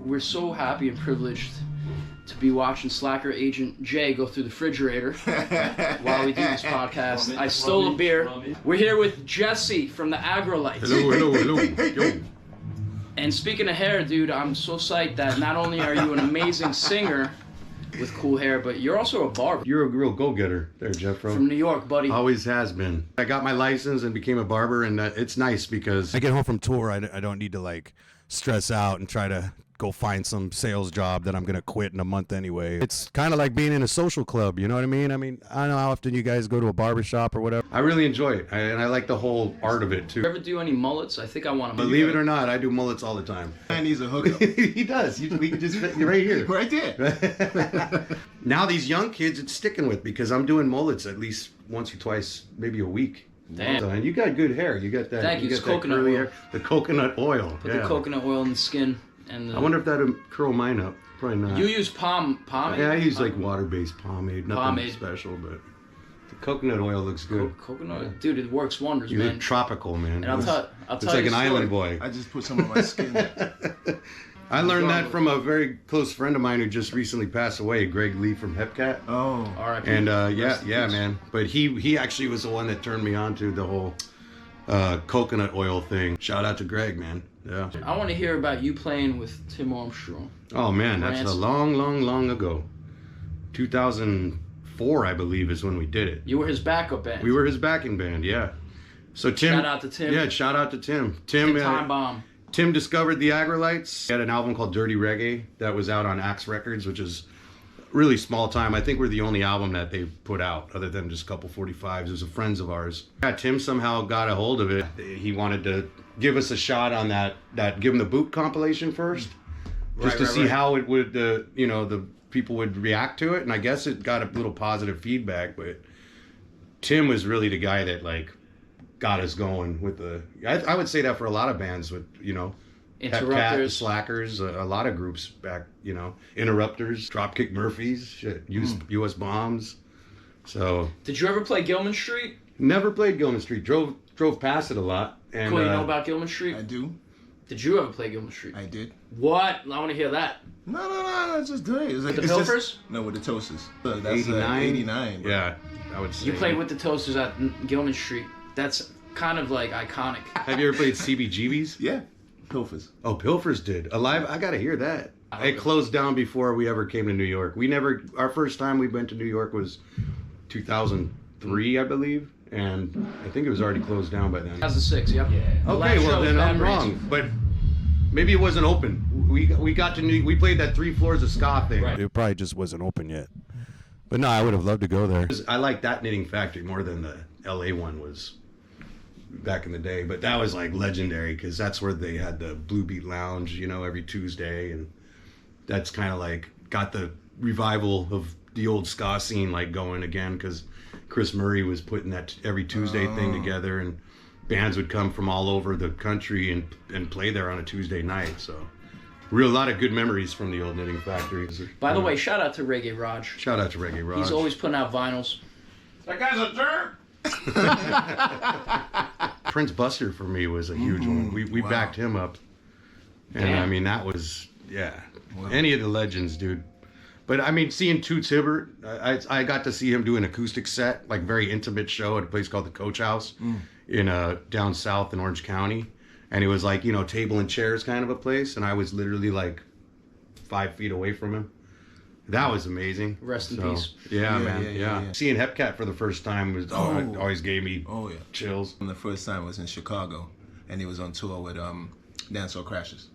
we're so happy and privileged to be watching Slacker Agent Jay go through the refrigerator while we do this podcast. I stole a beer. We're here with Jesse from the Aggrolites. Hello. Yo. And speaking of hair, dude, I'm so psyched that not only are you an amazing singer with cool hair, but you're also a barber. You're a real go-getter there, Jeffro. From New York, buddy. Always has been. I got my license and became a barber, and it's nice because I get home from tour, I don't need to like stress out and try to go find some sales job that I'm going to quit in a month anyway. It's kind of like being in a social club, you know what I mean? I don't know how often you guys go to a barber shop or whatever. I really enjoy it, and I like the whole art of it, too. You ever do any mullets? I think I want to. Believe it or not, I do mullets all the time. Man needs a hookup. He does. We can just fit you right here. Right there. Now these young kids, it's sticking with because I'm doing mullets at least once or twice, maybe a week. Damn. And you got good hair. You got that. Thank you. Got It's that coconut curly oil. hair. The coconut oil. Put the coconut oil in the skin. And I wonder if that'll curl mine up. Probably not. You use pomade? Yeah, I use like water-based pomade. Nothing Pomade. special, but the coconut oil looks good. Coconut? Dude, it works wonders, You man. look tropical, man. And I'll tell It's you like a an story. island boy. I just put some on my skin. I learned that from a very close friend of mine who just recently passed away, Greg Lee from Hepcat. Oh. R.I.P. And yeah, man. But he actually was the one that turned me on to the whole coconut oil thing. Shout out to Greg, man. Yeah. I want to hear about you playing with Tim Armstrong. Oh man, that's France. a long ago. 2004, I believe, is when we did it. You were his backup band. We were his backing band, yeah. So Tim. Shout out to Tim. Yeah, shout out to Tim. Time Bomb. Tim discovered the Aggrolites. He had an album called Dirty Reggae that was out on Axe Records, which is really small time. I think we're the only album that they put out other than just a couple 45s. It was of friends of ours. Yeah, Tim somehow got a hold of it. He wanted to give us a shot on that Give 'Em the Boot compilation first, just to see how it would, the people would react to it. And I guess it got a little positive feedback, but Tim was really the guy that like got us going with the. I would say that for a lot of bands with Hepcat, Interrupters. Slackers, a lot of groups back, Interrupters, Dropkick Murphys, shit, US Bombs. So Did you ever play Gilman Street? never played Gilman Street. Drove past it a lot. And Cool, you know about Gilman Street? I do. Did you ever play Gilman Street? I did. What? I want to hear that. No. That's just great. It's like, The it's just- Pilfers? No, with the Toasters. That's 89. 89. Bro. Yeah, I would say. You played with the Toasters at Gilman Street. That's kind of like iconic. Have you ever played CBGBs? Yeah. Pilfers. Oh, Pilfers did. Alive, I gotta hear that. It closed down before we ever came to New York. Our first time we went to New York was 2003, I believe. And I think it was already closed down by then. 2006, yep. The last Okay, show well was then Bad I'm Brains. wrong. But maybe it wasn't open. We got to we played that 3 floors of ska thing. Right. It probably just wasn't open yet. But no, I would have loved to go there. I like that Knitting Factory more than the LA one was back in the day. But that was like legendary because that's where they had the Blue Beat Lounge, every Tuesday, and that's kind of like got the revival of the old ska scene like going again because Chris Murray was putting that every Tuesday thing together, and bands would come from all over the country and play there on a Tuesday night. So a lot of good memories from the old Knitting Factory. By the way, shout out to Reggae Raj. Shout out to Reggae Raj. He's always putting out vinyls. That guy's a jerk. Prince Buster for me was a huge one. We Wow. backed him up, and Damn. I mean that was Wow. any of the legends, dude. But I mean, seeing Toots Hibbert, I got to see him do an acoustic set, like very intimate show at a place called the Coach House in down south in Orange County, and it was like table and chairs kind of a place, and I was literally like 5 feet away from him. That was amazing. Rest in peace. Yeah, Yeah, man. yeah, Yeah, yeah, yeah. Seeing Hepcat for the first time was always gave me Oh, yeah. chills. The first time was in Chicago, and he was on tour with Dancehall Crashers.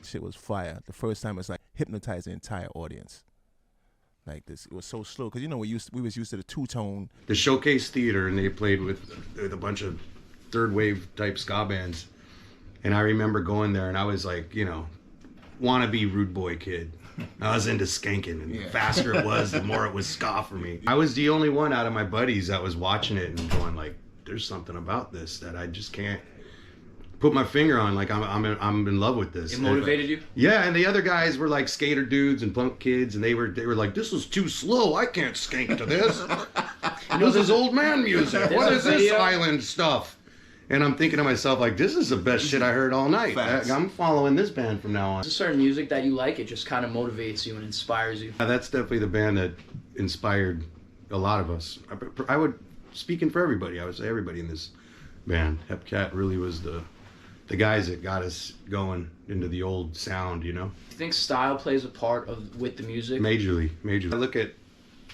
Shit was fire. The first time it was like hypnotized the entire audience. Like this, it was so slow because we was used to the two-tone. The Showcase Theater, and they played with a bunch of third wave type ska bands. And I remember going there, and I was like, wannabe rude boy kid. I was into skanking, and the faster it was, the more it was ska for me. I was the only one out of my buddies that was watching it and going like, "There's something about this that I just can't put my finger on. Like I'm in love with this." It motivated you? Yeah, and the other guys were like skater dudes and punk kids, and they were like, "This is too slow. I can't skank to this. This is old man music. What is this island stuff?" And I'm thinking to myself, like, this is the best shit I heard all night. Facts. I'm following this band from now on. Is there certain music that you like? It just kind of motivates you and inspires you. That's definitely the band that inspired a lot of us. I would, speaking for everybody, I would say everybody in this band. Hepcat really was the guys that got us going into the old sound, you know? Do you think style plays a part with the music? Majorly. I look at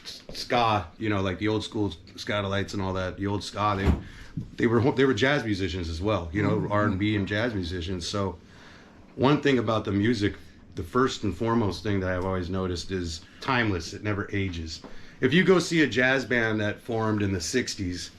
ska, you know, like the old school Aggrolites and all that. The old ska, they were jazz musicians as well, you know, R&B and jazz musicians. So one thing about the music, the first and foremost thing that I've always noticed is timeless. It never ages. If you go see a jazz band that formed in the 60s,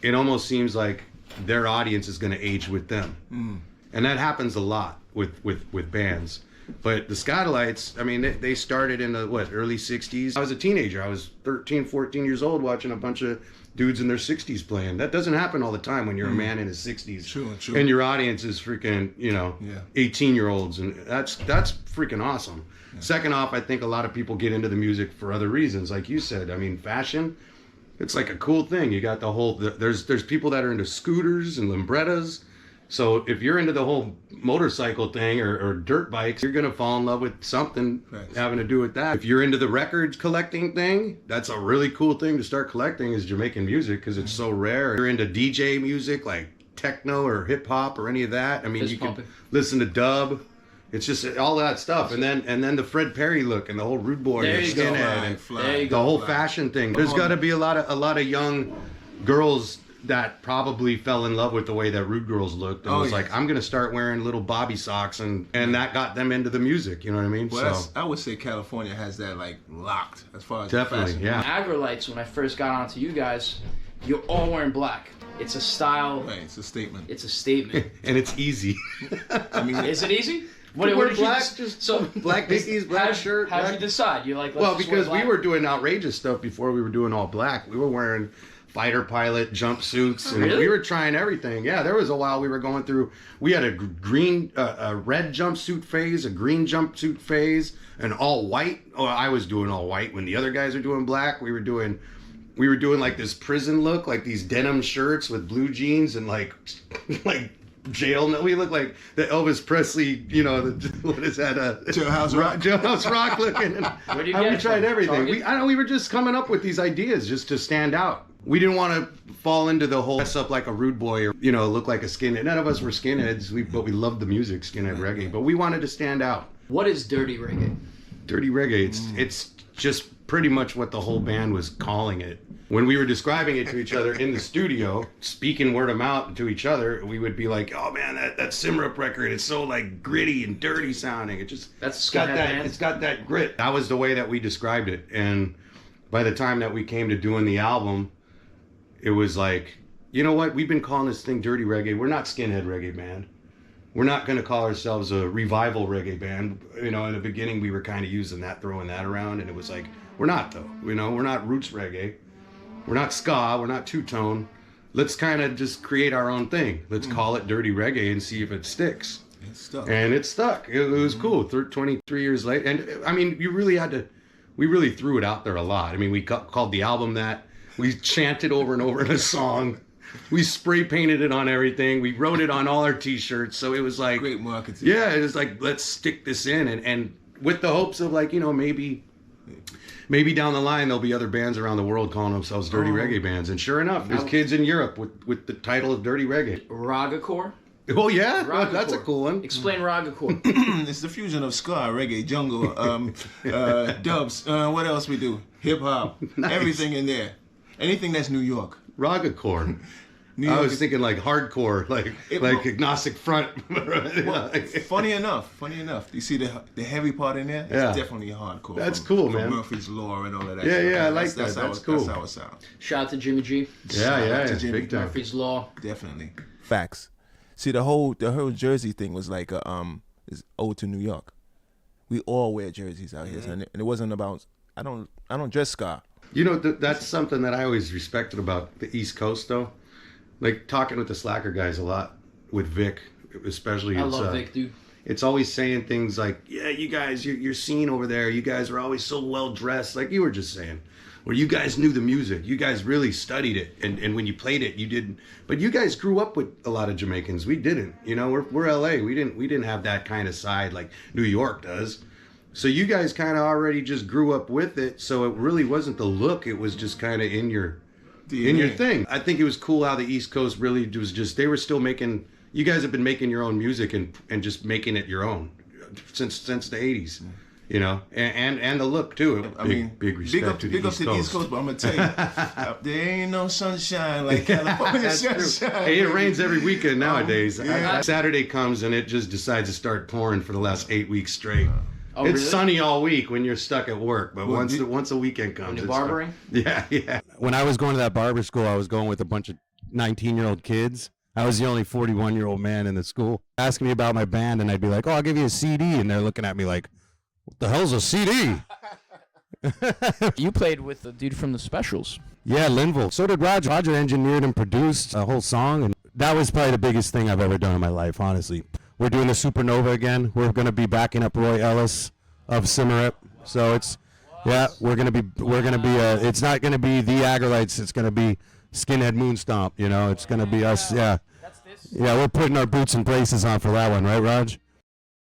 it almost seems like their audience is going to age with them. And that happens a lot with bands. But the Aggrolites, I mean, they started in the, early 60s. I was a teenager. I was 13, 14 years old watching a bunch of dudes in their 60s playing. That doesn't happen all the time when you're a man in his 60s. True. And your audience is freaking, 18-year-olds. And that's freaking awesome. Yeah. Second off, I think a lot of people get into the music for other reasons. Like you said, I mean, fashion, it's like a cool thing. You got the whole, there's people that are into scooters and Limbrettas. So if you're into the whole motorcycle thing or dirt bikes, you're going to fall in love with something having to do with that. If you're into the records collecting thing, that's a really cool thing to start collecting is Jamaican music because it's so rare. If you're into DJ music like techno or hip hop or any of that, I mean, you can listen to dub. It's just all that stuff. And then the Fred Perry look and the whole Rude Boy and skinhead and the whole fashion thing. There's got to be a lot of young girls that probably fell in love with the way that Rude Girls looked and was like, I'm going to start wearing little bobby socks and that got them into the music, you know what I mean? Well, so I would say California has that like locked as far as definitely, fashion. yeah. Aggrolites, when I first got onto you guys, you're all wearing black. It's a style. Right, it's a statement. It's a statement. And it's easy. I mean, is it easy? What did black, so black Dickies, black shirt. How'd you decide? You're like, well, because we were doing outrageous stuff before we were doing all black. We were wearing fighter pilot jumpsuits and we were trying everything. Yeah, there was a while we were going through. We had a red jumpsuit phase, a green jumpsuit phase, an all white. Oh, I was doing all white when the other guys were doing black. We were doing like this prison look, like these denim shirts with blue jeans and like jail. We look like the Elvis Presley, you know, what is that? Jailhouse Rock. Jailhouse Rock looking. Where do you get we tried everything. Target? We were just coming up with these ideas just to stand out. We didn't want to fall into the whole dress up like a rude boy or, you know, look like a skinhead. None of us were skinheads, but we loved the music, skinhead reggae. But we wanted to stand out. What is dirty reggae? Dirty reggae, it's just pretty much what the whole band was calling it. When we were describing it to each other in the studio, speaking word of mouth to each other, we would be like, "Oh man, that Simrup record is so like gritty and dirty sounding. It's got that grit." That was the way that we described it. And by the time that we came to doing the album, it was like, you know what? We've been calling this thing dirty reggae. We're not skinhead reggae band. We're not going to call ourselves a revival reggae band. You know, in the beginning we were kind of using that, throwing that around, and it was like, we're not though. You know, we're not roots reggae. We're not ska, we're not two-tone. Let's kind of just create our own thing. Let's call it dirty reggae and see if it sticks. It stuck. And it stuck. It was cool. 23 years later. And I mean, we really threw it out there a lot. I mean, we called the album that. We chanted over and over in a song. We spray painted it on everything. We wrote it on all our t-shirts. So it was like. Great marketing. Yeah, it was like, let's stick this in. And with the hopes of like, you know, maybe down the line there'll be other bands around the world calling themselves dirty reggae bands. And sure enough, there's kids in Europe with the title of dirty reggae. Ragacore? Oh yeah, Ragacore. That's a cool one. Explain Ragacore. It's the fusion of ska, reggae, jungle, dubs. What else we do? Hip hop. Nice. Everything in there. Anything that's New York. Ragacore. I was thinking like hardcore, like Agnostic Front. Well, funny enough, you see the heavy part in there? It's definitely hardcore. That's cool, man. Murphy's Law and all of that. Yeah, I like that. That's cool. That's how it sounds. Shout out to Jimmy G. Yeah, to Jimmy. big time. Murphy's Law. Definitely. Facts. See, the whole Jersey thing was like is ode to New York. We all wear jerseys out here, and it wasn't about I don't dress ska. You know, that's something that I always respected about the East Coast, though. Like talking with the Slacker guys a lot, with Vic, especially. I love Vic, dude. it's always saying things like, yeah, you guys, your scene over there, you guys are always so well dressed, like you were just saying. Or you guys knew the music. You guys really studied it. And when you played it, you didn't. But you guys grew up with a lot of Jamaicans. We didn't. You know, we're LA. We didn't have that kind of side like New York does. So you guys kind of already just grew up with it. So it really wasn't the look. It was just kind of in your thing. I think it was cool how the East Coast really was just, they were still making, you guys have been making your own music and just making it your own since the 80s. You know, and the look too. Big respect to the East Coast. But I'm gonna tell you, there ain't no sunshine like California sunshine. Hey, it rains every weekend nowadays. Saturday comes and it just decides to start pouring for the last 8 weeks straight. Oh, it's really? sunny all week when you're stuck at work, but once a weekend comes, When you're barbering? Yeah. When I was going to that barber school, I was going with a bunch of 19-year-old kids. I was the only 41-year-old man in the school. Asking me about my band, and I'd be like, "Oh, I'll give you a CD," and they're looking at me like, "What the hell's a CD?" You played with the dude from the Specials. Yeah, Linville. So did Roger. Roger engineered and produced a whole song, and that was probably the biggest thing I've ever done in my life, honestly. We're doing the Supernova again. We're going to be backing up Roy Ellis of Cimarip. So it's, yeah, we're going to be, it's not going to be the Aggrolites. It's going to be Skinhead Moonstomp, you know. It's going to be us, yeah. Yeah, we're putting our boots and braces on for that one, right, Raj?